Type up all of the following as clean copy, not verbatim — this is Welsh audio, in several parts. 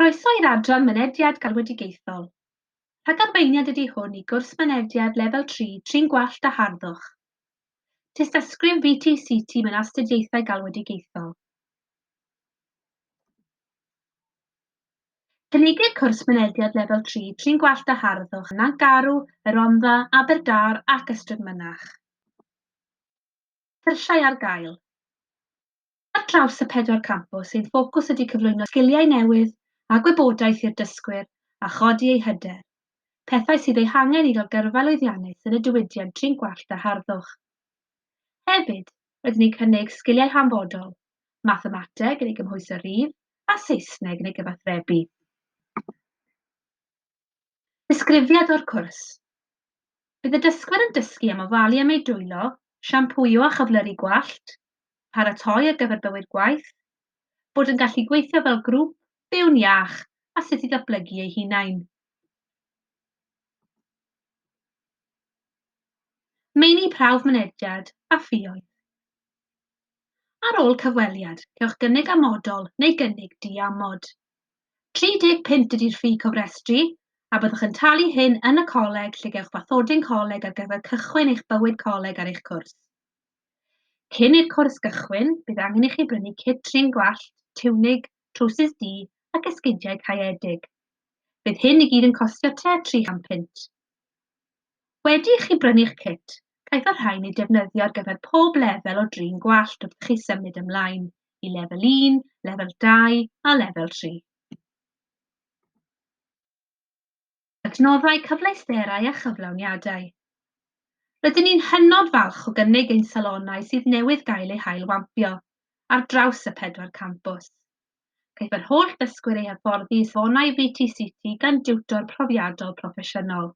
Croeso i'r adran Mynediad Galwedigaethol. Rhag Arweiniad ydy hwn i gwrs Mynediad Lefel 3 Trin Gwallt a Harddwch. Tystysgrif VTCT mewn astudiaethau galwedigaethol. Cynigir cwrs Mynediad Lefel 3 Trin Gwallt a Harddwch yn Nangarw, Yr Rhondda, Aberdâr ac Ystrad Mynach. Cyrsiau ar gael. Ar draws y 4 campws ein ffocws ydy cyflwyno sgiliau newydd a gwybodaeth i'r dysgwyr a chodi eu hyder. Pethau sydd eu hangen i gael gyrfa lwyddiannus yn y diwydiant Trin Gwallt a Harddwch. Hefyd, rydyn ni'n cynnig sgiliau hanfodol, mathemateg yn ei gymhwyso rif a Saesneg yn ei gyfathrebu. Disgrifiad o'r cwrs. Bydd y dysgwyr yn dysgu am ofalu am ei dwylo, siampwyo a chyflyru gwallt, paratoi ar gyfer bywyd gwaith, bod yn gallu gweithio fel grŵp, byw'n iach a sut i ddatblygu eu hunain. Meini prawf mynediad a ffïoedd. Ar ôl cyfweliad, cewch gynnig amodol neu gynnig di-amod. 30 punt ydy'r ffi cofrestru, a byddwch yn talu hyn yn y coleg lle gewch bathodyn coleg ar gyfer cychwyn eich bywyd coleg ar eich cwrs. Cyn i'r cwrs gychwyn, bydd angen i chi brynu kit trin gwallt, tiwnig, trowsus du ac esgidiau caeedig. Bydd hyn i gyd yn costio te 300 punt. Wedi i chi brynu'ch kit, caiff yr rhain eu defnyddio ar gyfer pob lefel o drin gwallt wrth chi symud ymlaen i lefel 1, lefel 2 a lefel 3. Adnoddau cyfleusterau a chyflawniadau. Rydyn ni'n hynod falch o gynnig ein salonau sydd newydd gael eu hailwampio ar draws y 4 campws. Caiff yr holl ddysgwyr eu hyfforddi i safonau VTCT gan diwtor profiadol proffesiynol.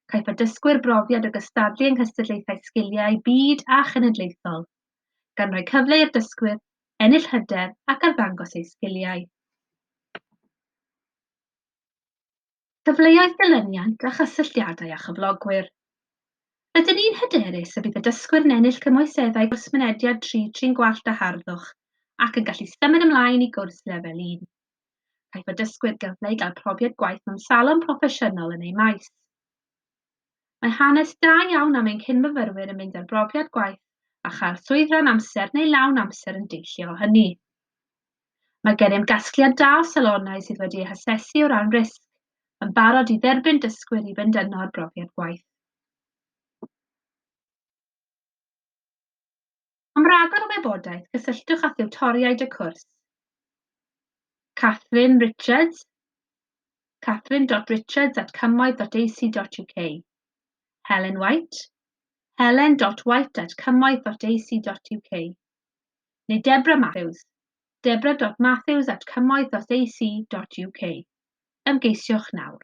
Caiff y dysgwyr brofiad o gystadlu yng nghystadlaethau sgiliau byd a chenedlaethol, gan roi cyfle i'r dysgwyr ennill hyder ac arddangos eu sgiliau. Cyfleoedd dilyniant a chysylltiadau a chyflogwyr. Rydyn ni'n hyderus y bydd y dysgwyr yn ennill cymwyseddau gwrs Mynediad 3 Trin Gwallt a Harddwch ac yn gallu symud ymlaen i gwrs lefel 1. Caiff y dysgwyr gyfle i gael profiad gwaith mewn salon proffesiynol yn ei maes. Mae hanes da iawn am ein cynmyfyrwyr yn mynd ar brofiad gwaith a chael swydd rhan amser neu lawn amser yn deillio o hynny. Mae gennym gasgliad da o salonau sydd wedi eu hasesu o ran risg, yn barod i dderbyn dysgwyr i fynd yno ar brofiad gwaith. Am ragor o wybodaeth, cysylltwch â thiwtoriaid y cwrs. Catherine Richards, catherine.richards@cymoedd.ac.uk. Helen White, helen.white@cymoedd.ac.uk. Neu Deborah Matthews, debra.matthews@cymoedd.ac.uk. Ymgeisiwch nawr.